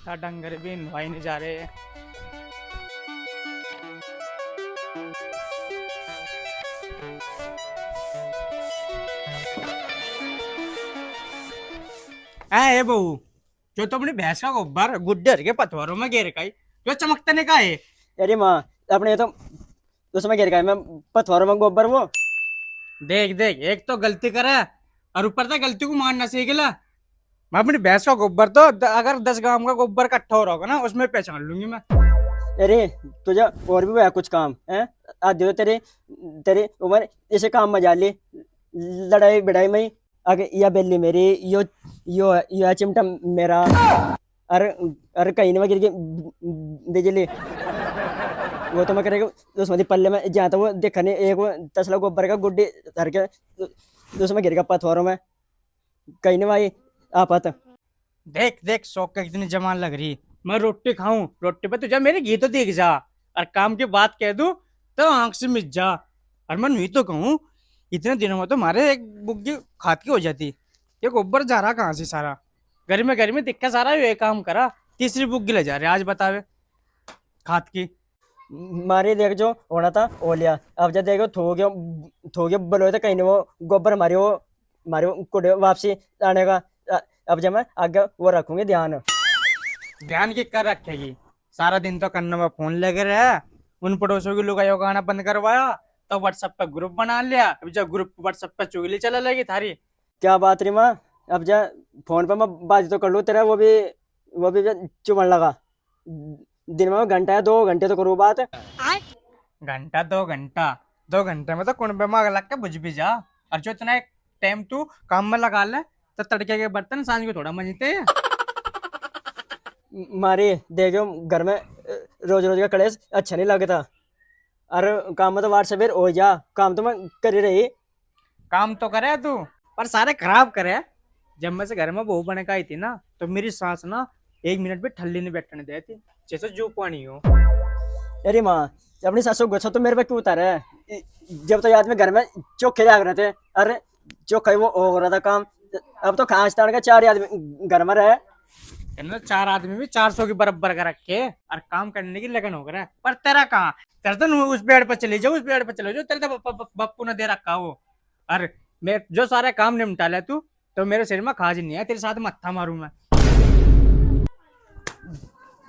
देखा डंगर भी नवाई नहीं जा रहे। ए बहू, जो तो अपनी भैंस का गोबर गुड्डर के पतवारों में गिर गई, जो चमकतने का है। अरे माँ, अपने तो उसमें गिर गया मैं पथवारों में गोबर वो। देख देख, एक तो गलती करे और ऊपर से गलती को मानना सीख ले। मैं अपनी भैंस का गोबर तो अगर 10 गांव का गोबर इकट्ठा हो रहा होगा ना, उसमें पहचान लूंगी मैं। अरे तुझे और भी है कुछ काम है? आज देखो तेरे तेरी उम्र इसे काम मजा ली, लड़ाई बिड़ाई में आगे या बेली मेरी, यो चिमटा मेरा। अरे अरे कहीं नहीं गिर गई बिजली। वो तो मैं करेगा उसमें पल्ले में जहाँ तो वो देखा नहीं, एक वो तसला गोबर का गुड्डी धर के उसमें गिर गया पथवारों में। कहीं नहीं भाई आपत। देख देख, शौक का कितनी जमान लग रही। मैं रोटी खाऊं, रोटी पे तुझे मेरे घी तो दिख जा, और काम की बात कह दूं तो आंख से मिट जा। और मैं नहीं तो कहूं, इतने दिनों में तो हमारे एक बुग्गी खात की हो जाती। ये गोबर जा रहा कहाँ से सारा? घर में दिक्कत सारा ये काम करा, तीसरी बुग्गी ले जा रहे आज बतावे खात की। मारी देख जो होना था हो लिया। अब जब देखो थो गया बोलो तो कहीं नहीं वो गोबर मारी वो कुड़े वापसी आने का। अब जब मैं आगे वो रखूंगी ध्यान। ध्यान की कर रखेगी? सारा दिन तो कन्नों में फोन लगे रहे, उन पड़ोसियों की लुगाइयों का आना बंद करवाया, तो व्हाट्सएप पे ग्रुप बना लिया। अभी जब ग्रुप व्हाट्सएप पे चुगली चला लगी थारी। क्या बात रही माँ? अब जा फोन पे मैं बात तो कर लूँ तेरा, वो भी चुमन लगा। दिन में घंटा या 2 घंटे तो करूँ बात। घंटा 2 घंटा, 2 घंटे में तो कुंडे में आग लग के बुझ भी जा। और जो इतना टाइम तू काम में लगा ले, तो तड़के के बर्तन सांझ को थोड़ा मंजते हैं। मारी देखो घर में रोज रोज का कलेश अच्छा नहीं लगता। अरे काम में तो व्हाट्सएप हो जा, काम तो मैं कर ही रही। काम तो करे तू, पर सारे खराब करे। जब मैं से घर में बहू बने का आई थी ना, तो मेरी सास ना 1 मिनट भी ठल्ली नहीं बैठने देती, जैसे जू पानी हो। अरे माँ, अपनी सासू को गुस्सा तो मेरे पे क्यों उतारा है? जब तो याद में घर में चोखे जाग रहे थे। अरे चोखा ही वो हो रहा था काम। अब तो खास तान का 4 आदमी घर में रहे। इन्होंने 4 आदमी भी 400 की बराबर का रखे और काम करने की लगन हो रहा है। पर तेरा कहाँ? तेरा तो उस बेड पर चले जाओ, उस बेड पर चले जाओ, तेरे तो बप्पू ने दे रखा वो। और मैं जो सारे काम निपटा ले तू, तो मेरे सिर में खाज नहीं है, तेरे साथ मत्था मारू मैं।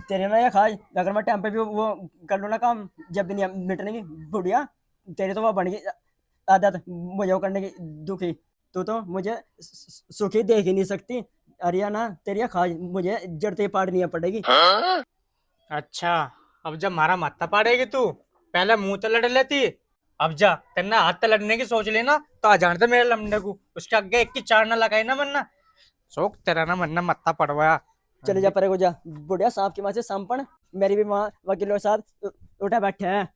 तेरे में ये खास अगर मैं टाइम पे भी वो कर लूँ ना काम, जब भी नहीं मिटने की बुढ़िया, तेरी तो वो बन गई आदत मुझे वो करने की दुखी। तू तो मुझे सुखी देख ही नहीं सकती। अरिया ना तेरी खास मुझे जड़ते पाड़नी पड़ेगी। अच्छा, अब जब मारा मत्था पाड़ेगी तू, पहले मुंह तो लड़ लेती। अब जा, तेना हाथ तो लड़ने की सोच लेना तो आ जानते मेरे लमने को, उसके आगे एक की चार ना लगाई ना वरना शौक तेरा ना वरना मत्था पड़वाया। चले जा परे को जा बुढ़िया, सांप की माँ से सांपण। मेरी भी माँ वकीलों के साथ उठा बैठे हैं।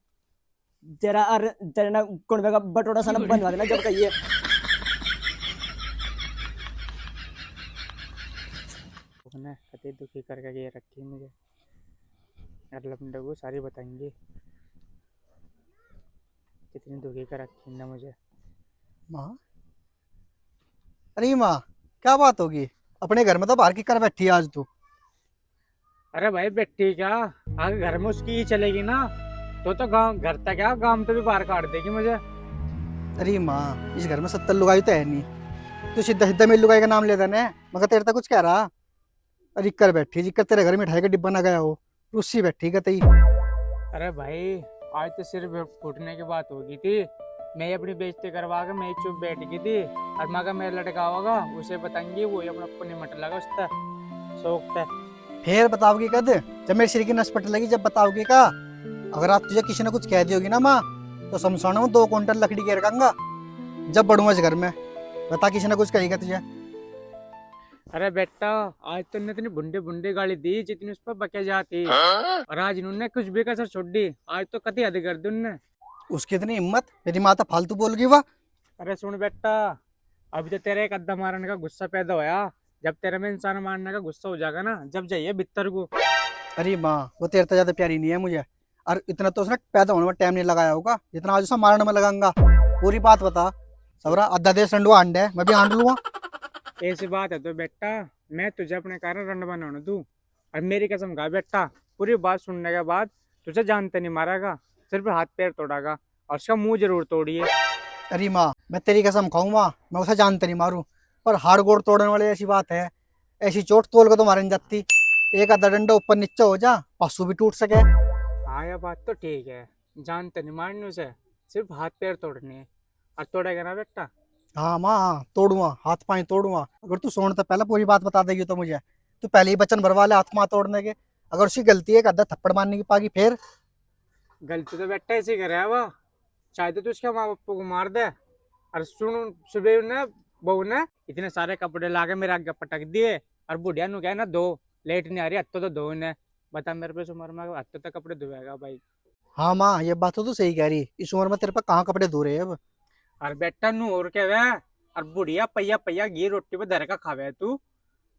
तेरा और तेरे ना कुंडे का बटोरा सा ना बनवा देना जब कहिए। ने कते दुखी करके ये रखी मुझे, और लमने को सारी बताएंगे कितनी दुखी कर रखी ना मुझे। माँ, अरे माँ, क्या बात होगी? अपने घर में तो बाहर की कर बैठी है आज तू। अरे भाई बेटी क्या, आगे घर में उसकी ही चलेगी ना, तो गांव घर तक क्या, गांव तो भी बाहर काट देगी मुझे। अरे माँ, इस घर में 70 लुगाई तो है नहीं। तू सीधा सीधा मेरी लुगाई का नाम ले देना है, मगर तेरे तक कुछ कह रहा। अरे कर बैठी जिक्कर तेरे घर में मिठाई का डिब्बा ना गया हो, उससी बैठी का तई। अरे भाई, आज तो सिर्फ फूटने की बात होगी थी। मैं ही अपनी बेइज्जती करवा के मैं ही चुप बैठ गई थी। और मगर मेरा लड़का होगा उसे बताएंगे, वो ही अपना अपने निमट लगा उसका शौक था। फिर बताओगी कद? जब मेरे सिर की नस पट लगी जब बताओगी का? अगर आप तुझे किसी ने कुछ कह दी होगी ना माँ, तो शमशान में 2 क्विंटल लकड़ी के रखूंगा जब बढ़ूंगा इस घर में। बता किसी ने कुछ कहेगा तुझे? अरे बेटा, आज तो इतनी बुंडे बुंडे गाली दी जितनी उस पर बके जाती, और आज इन्होंने कुछ भी कसर छोड़ दी। आज तो कति हद कर दी उनने। उसकी इतनी हिम्मत? मेरी माता फालतू बोल गई वाह। अरे सुन बेटा, अभी तो तेरे एक अद्दा मारने का गुस्सा पैदा होया। जब तेरे में इंसान मारने का गुस्सा हो जाएगा ना, जब जाइए बित्तर को। अरे माँ, वो तेरे से ज्यादा प्यारी नहीं है मुझे। और इतना तो उसने पैदा होने में टाइम नहीं लगाया होगा जितना आज उसे मारने में लगाऊंगा। पूरी बात बता। सबरा अद्धा देश रंडुआ अंडे है, मैं भी आंड लूंगा। ऐसी बात है तो बेटा, मैं तुझे अपने कारण रंड बनाऊं तू, और मेरी कसम खा बेटा, पूरी बात सुनने के बाद तुझे जानते नहीं मारेगा, सिर्फ हाथ पैर तोड़ेगा और उसका मुंह जरूर तोड़िए। अरे माँ, मैं तेरी कसम खाऊं माँ, मैं उसे जानते नहीं मारूं, पर हाड़ गोड़ तोड़ने वाली ऐसी बात है, ऐसी चोट तोल को तो मारने जाती। एक आधा डंडा ऊपर नीचे हो जा, पशु भी टूट सके। हाँ यह बात तो ठीक है, जानते नहीं मारने उसे, सिर्फ हाथ पैर तोड़ने हैं। और तोड़ेगा ना बेटा? हाँ माँ, हाँ तोड़ूंगा, हाथ पाए तोड़ूंगा। अगर तू सोने तो पहले पूरी बात बता देगी तो मुझे, तू पहले ही वचन भरवा ले हाथ माँ तोड़ने के। अगर उसकी गलती है, एक आधा थप्पड़ मारने की पागी फिर। गलती तो बेटा ऐसे करे है वो, चाहते तो उसके माँ बापू को मार दे। और सुन, सुबह ने बहू ने इतने सारे कपड़े ला के मेरे आगे पटक दिए, और बुढ़िया नु क्या है ना, दो लेट नहीं आ रही, हत्तो तो दो ने। बता मेरे पे इस उम्र में हत्तो तक कपड़े धोएगा भाई? हाँ माँ, ये बात तो तू सही कह रही, इस उम्र में तेरे पे कहाँ कपड़े धो रहे हैं अब। और बेटा नु और क्या वे, और बुढ़िया पहिया पहिया घी रोटी पे धर का खावे तू,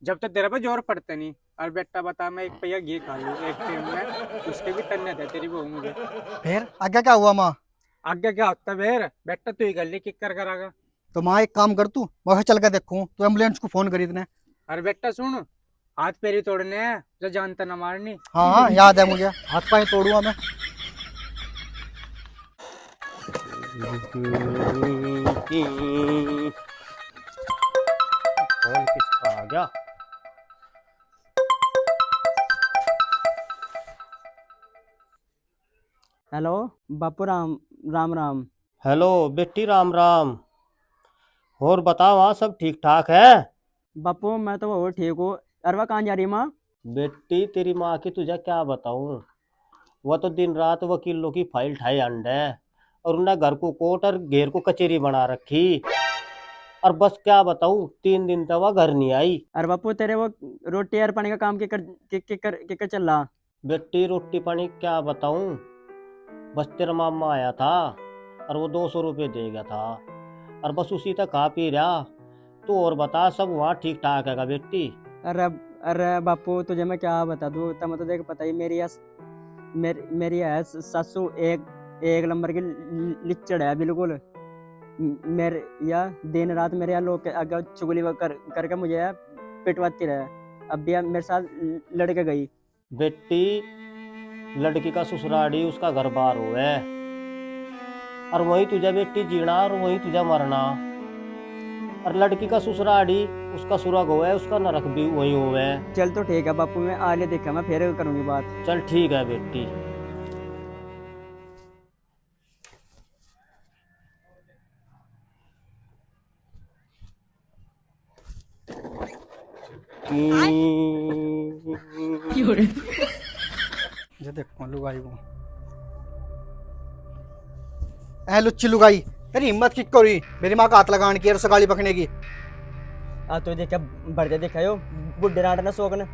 जब तक तेरे पे जोर पड़ते नहीं। और बेटा बता, मैं एक पहिया घी खा लूं एक टाइम में, उसके भी तन्ने थे तेरी बहू मुझे। फिर आगे क्या हुआ माँ? आगे क्या होता है बेटा, तू ही कर ले, किक कर करागा। तो माँ एक काम कर, तू मैं वहाँ चल के देखूँ, तू एम्बुलेंस को फोन करी इतने। अरे बेटा सुन, हाथ पैर ही तोड़ने हैं, जो जानता ना मारनी। हाँ हाँ याद है मुझे, हाथ पाए तोड़ूंगा मैं। कौन किसका आ गया? हेलो बापू, राम राम राम। हेलो बेटी, राम राम। और बताओ, वहाँ सब ठीक ठाक है? बापू मैं तो वो ठीक हूँ। अरवा कहाँ जा रही माँ? बेटी तेरी माँ की तुझे क्या बताऊं, वह तो दिन रात वकीलों की फाइल ठाई अंडे, और उन्हें घर को कोर्ट और घेर को कचेरी बना रखी। और बस क्या बताऊं, 3 दिन तक वह घर नहीं आई। अरे बापू तेरे वो रोटी यार पानी का काम किकर चल रहा? बेटी रोटी पानी क्या बताऊं, बस तेरा मामा आया था और वो 200 रुपये दे गया था, और बस उसी तक खा पी रहा। तो और बता, सब वहाँ ठीक ठाक है का बेटी? अरे अरे बापू तुझे मैं क्या बता दूँ, तब तो देख पता ही मेरी है सासू एक एक नंबर की लिच्चड़ है बिल्कुल। मेरे या दिन रात मेरे यहाँ लोग के आगे चुगली करके मुझे यार पिटवाती रहे। अब भी यार मेरे साथ लड़के गई। बेटी लड़की का ससुराड़ी उसका घर बार हुआ, और वही तुझे बेटी जीना और वही तुझे मरना। और लड़की का ससुराड़ी उसका सुरग हुआ है, उसका नरक भी वही हुआ है। चल तो ठीक है बापू, मैं आगे देखा, मैं फिर करूँगी बात। चल ठीक है बेटी। ये देखो लुगाई को, ए लुच्ची लुगाई, तेरी हिम्मत किक करी मेरी माँ का हाथ लगाने की और उसे गाली बकने की। आ तो देखा भरते देखा यो बुढ़े राट ना शौक ने।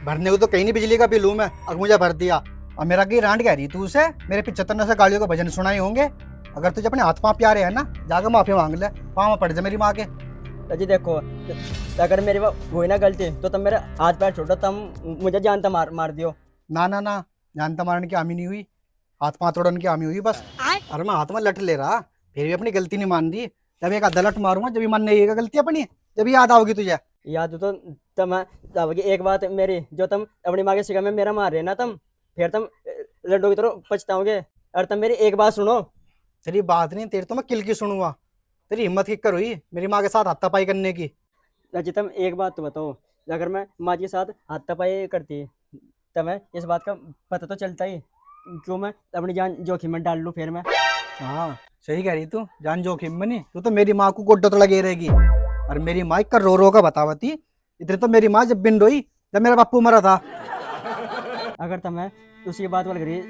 भरने को तो कहीं नहीं, बिजली का बिल हूँ मैं, अब मुझे भर दिया। और मेरा की रांड कह रही तू उसे, मेरे 75 से गालियों के भजन सुनाए होंगे। अगर तुझे अपने हाथ पाँव प्यारे है ना, जाकर माफी मांग ले, पाँव पड़ जा मेरी माँ के। तो जी देखो, अगर मेरी वो हुई ना गलती तो तुम मेरे हाथ पैर छोड़ो, तुम मुझे जानता मार दियो। ना ना ना, जानता मारने की हामी नहीं हुई, हाथ पाँव तोड़ने की हामी हुई बस। अरे मैं हाथ में लट ले रहा, फिर भी अपनी गलती नहीं मान रही। जब एक आधा लट मारूंगा, जब भी मानने लगेगा गलती अपनी, जब भी याद आओगी तुझे। याद तो तुम अब एक बात मेरी, जो तुम अपनी माँ के सिगा में मेरा मार रहे ना तुम, फिर तुम लड्डू की तरह पछताओगे। और तुम मेरी एक बात सुनो। तेरी बात नहीं, तेरी तो मैं किल की सुनूंगा। तेरी हिम्मत किक कर हुई मेरी माँ के साथ हाथापाई करने की? जी तुम एक बात तो बताओ, अगर मैं माँ के साथ हाथापाई करती तो मैं इस बात का पता तो चलता ही, क्यों मैं अपनी जान जोखिम में डाल लूँ फिर मैं? हाँ सही कह रही तू, जान जोखिम में नहीं, तू तो मेरी माँ को गोड्डा तो लगे रहेगी। और मेरी माँ का रो रो का बतावती, इतने तो मेरी माँ जब बिन रोई जब मेरा बापू मरा था। अगर तुम्हें उसकी बात वाल करी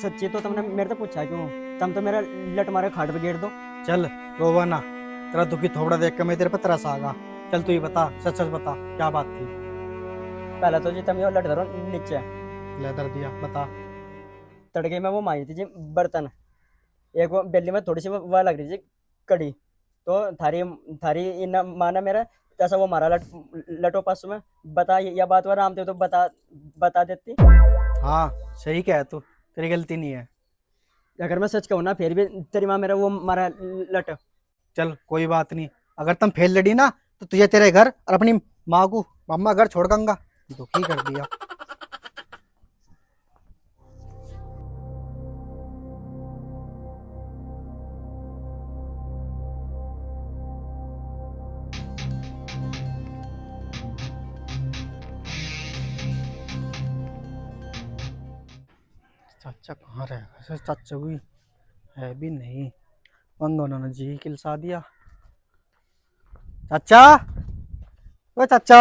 सच्ची, तो तुमने मेरे तो पूछा क्यों? तुम तो मेरा लट मारे खाट पे गिर दो। चल रोवा ना, तेरा दुखी थोबड़ा देख के मैं तेरे पे तरस आ गया। चल तू ही बता, सच सच बता क्या बात थी। पहले तो जी तुम यो लट धरो नीचे। ले दर दिया, बता। तड़के में वो मारी थी जी बर्तन, एक वो बेली में थोड़ी सी वो लग रही थी कड़ी, तो थारी थारी इन माना मेरा जैसा वो मारा लटो पास में। बता या बात वो राम थे तो बता देती। हाँ सही कह तू, तेरी गलती नहीं है। अगर मैं सच कहूँ ना, फिर भी तेरी माँ मेरा वो मारा लट। चल कोई बात नहीं, अगर तुम फेल लड़ी ना, तो तुझे तेरे घर और अपनी माँ को मम्मा घर छोड़ दूंगा। दुखी कर दिया। चाचा कहाँ रहेगा? सर चाचा भी है भी नहीं, उन दोनों ने जी किलसा दिया। चाचा, ओ चाचा।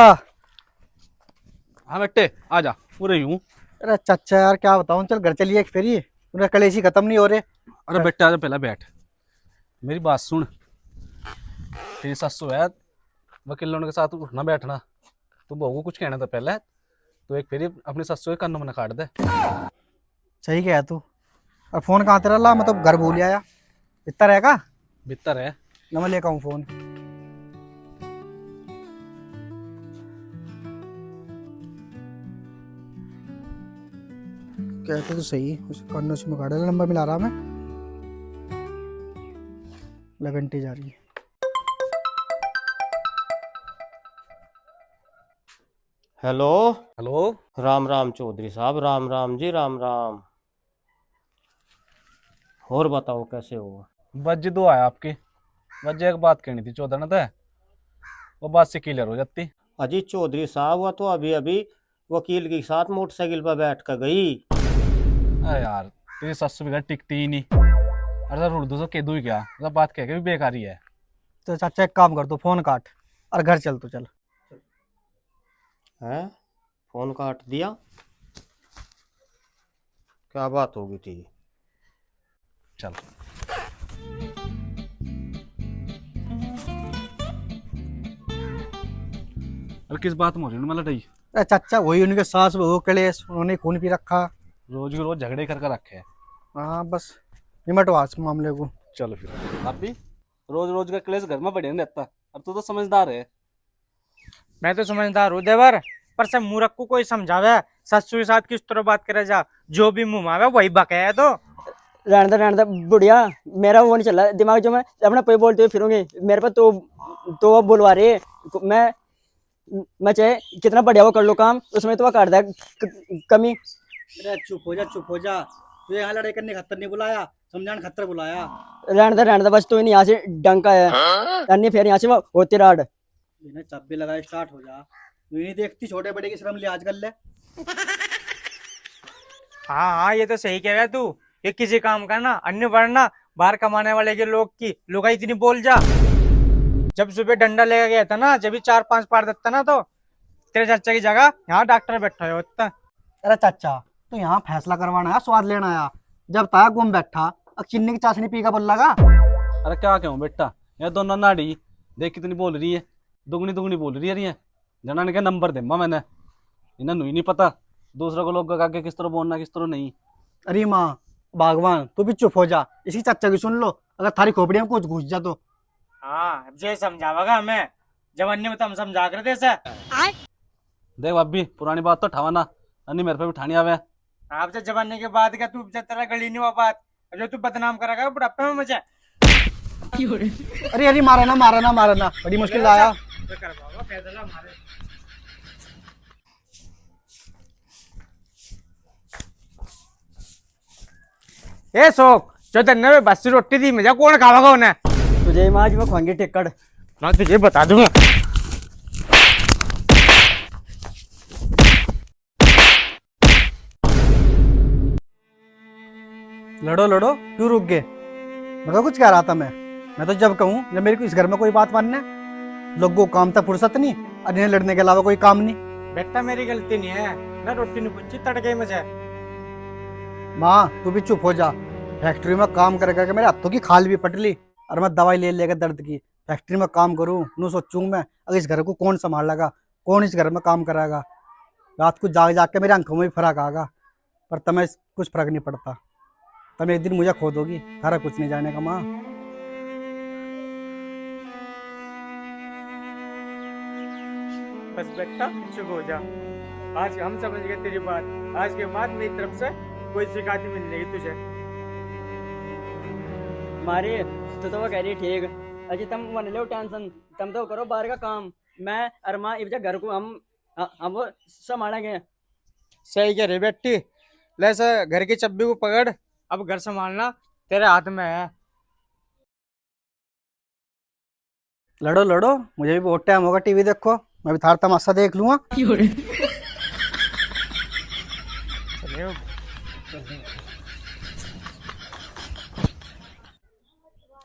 हाँ बेटे आ जा, पूरे यूं। अरे चाचा यार क्या बताऊं, चल घर चलिए एक फेरी, उनका कलेशी खत्म नहीं हो रहे। अरे बेटे आ जा, पहला बैठ, मेरी बात सुन। तेरी सासू है, वकीलों के साथ उठना बैठना, तू बहू को कुछ कहना था पहले, तो एक फेरी अपनी सासू के कानों में काट दे। सही कहा तू। और फोन कहाँ तेरा ला, मतलब घर भूल आया, इतना रहेगा भीतर है। ना, मैं लेकर आऊँ फोन। कहते तो सही, उस कानों से में काटा, नंबर मिला रहा मैं, लगंटी जा रही है। हेलो। हेलो। राम राम चौधरी साहब, राम राम जी, राम राम। और बताओ कैसे हो? बस दो आया आपकी, बस एक बात कहनी थी चौधरी ने, वो बात से क्लियर हो जाती। अजी चौधरी साहब, वो तो अभी अभी वकील के साथ मोटरसाइकिल पर बैठ कर गई। अरे यार तेरी सासू भी घर टिकती ही नहीं। अरे सर उर्दू से कह दूँ ही क्या, मतलब बात कह के भी बेकारी है। तो चाचा एक काम कर, तू फोन काट और घर चल, तो चल। हैं? फोन काट दिया? क्या बात हो गई थी? चल। अरे किस बात में हो रही है लड़ाई? अरे चाचा वही उनके सास बहू कलेश, उन्होंने खून पी रखा। रोज के रोज झगड़े कर रखे हैं। हाँ बस निमटवा इस मामले को। चलो फिर। आप भी रोज रोज का क्लेश घर में बढ़िया नहीं रहता। अब तो समझदार है। मैं तो समझदार हूँ देवर, पर सब मूर्ख को कोई समझावे ससुर के साथ किस तरह बात करे जा, जो भी मुंह आवे वही बकाया। तो रहने दे बुढ़िया, मेरा वो नहीं चल रहा दिमाग, जो मैं अपना कोई बोलते हुए फिरूंगी मेरे पर तो वो बुलवा रही है। मैं चाहे कितना बढ़िया वो कर लो काम, उसमें तो वो काट दे कमी। अरे चुप हो जा, चुप हो जा, तू यहाँ लड़ाई करने खतर नहीं बुलाया, समझाने खतर बुलाया। रहने दे बस, तू यहाँ से डंका है अन्य, फिर यहाँ से वो होती राड। इन्हें चब्बे लगा स्टार्ट हो जा, तू नहीं देखती छोटे बड़े की शर्म लिहाज कर ले। हाँ हाँ, ये तो सही कह रहा है तू। ये किसी काम का ना अन्य, वरना बाहर कमाने वाले के लोग की लुगाई इतनी बोल जा। जब सुबह डंडा लेकर गया था ना, जब भी 4-5 पार देता ना, तो तेरे चाचा की जगह यहाँ डॉक्टर बैठा होता। अरे चाचा तू यहाँ फैसला करवाना है, स्वाद लेना आया, जब तक गुम बैठा अब चीनी की चाशनी पी का बोल लगा। अरे क्या कहूँ बेटा, ये दोनों नाड़ी देख कितनी बोल रही है, दुगनी दुगनी बोल रही है। जना ने क्या नंबर दे मैंने, इन्हें नहीं पता दूसरों को लोग आगे किस तरह बोलना किस तरह नहीं। अरे माँ भगवान, तू भी चुप हो जा, इसी चाचा की सुन लो, अगर थारी खोपड़ी में कुछ घुस जा तो। हाँ जे समझावागा हमें, जब अन्य में तो हम समझा कर दे सर। देख अभी पुरानी बात तो ठावाना, अन्य मेरे पे भी ठानी आवे। आपसे जमाने के बाद का तू तेरा गली नहीं हुआ बात, जो तू बदनाम करागा बुढ़ापे में मुझे। अरे अरे मारा ना, मारा ना, मारा ना, बड़ी मुश्किल आया। करवाओ फैसला हमारे। ए शोक, जो तन्ने में बस्सी रोटी दी मुझे कौन खावागा उन्हें? तुझे माँ मैं खुआंगी टेक्कड़। मैं तुझे बता दूंगा। लड़ो लड़ो क्यों रुक गए? मैं तो कुछ कह रहा था, मैं तो जब कहूँ, जब मेरे को इस घर में कोई बात मानना है, लोगों को काम था फुर्सत नहीं, और इन्हें लड़ने के अलावा कोई काम नहीं। बेटा मेरी गलती नहीं है, मैं रोटी नहीं पूछी तड़के मुझे। माँ तू भी चुप हो जा, फैक्ट्री में काम कर करके मेरे हाथों की खाल भी पट ली, और मैं दवाई ले लेकर दर्द की फैक्ट्री में काम करूँ, नू सोचूं मैं अगर इस घर को कौन संभाल लेगा, कौन इस घर में काम कराएगा। रात को जाग जाग के मेरी आंखों में भी फर्क आएगा, पर तुम्हें कुछ फर्क नहीं पड़ता। तुम एक दिन मुझे खो दोगी, तारा कुछ नहीं जाने का माँ। बस बेटा चुप हो जा, आज हम समझ गए तेरी बात। आज के बाद मेरी तरफ से कोई शिकायत नहीं मिलेगी तुझे। मारे तो वो कह रही ठीक, अजी तुम मन लो टेंशन, तुम तो करो बाहर का काम, मैं और माँ इस घर को हम वो संभालेंगे। सही कह रही बेटी, ले से घर की चब्बी को पकड़, अब घर संभालना तेरे हाथ में है। लड़ो लड़ो, मुझे भी बहुत टाइम होगा टीवी देखो, मैं भी थार तमाशा देख लूंगा। चलिए।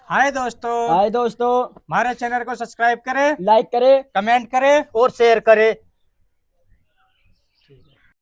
हाय दोस्तों, हाय दोस्तों, हमारे चैनल को सब्सक्राइब करें, लाइक करें, कमेंट करें। और शेयर करे।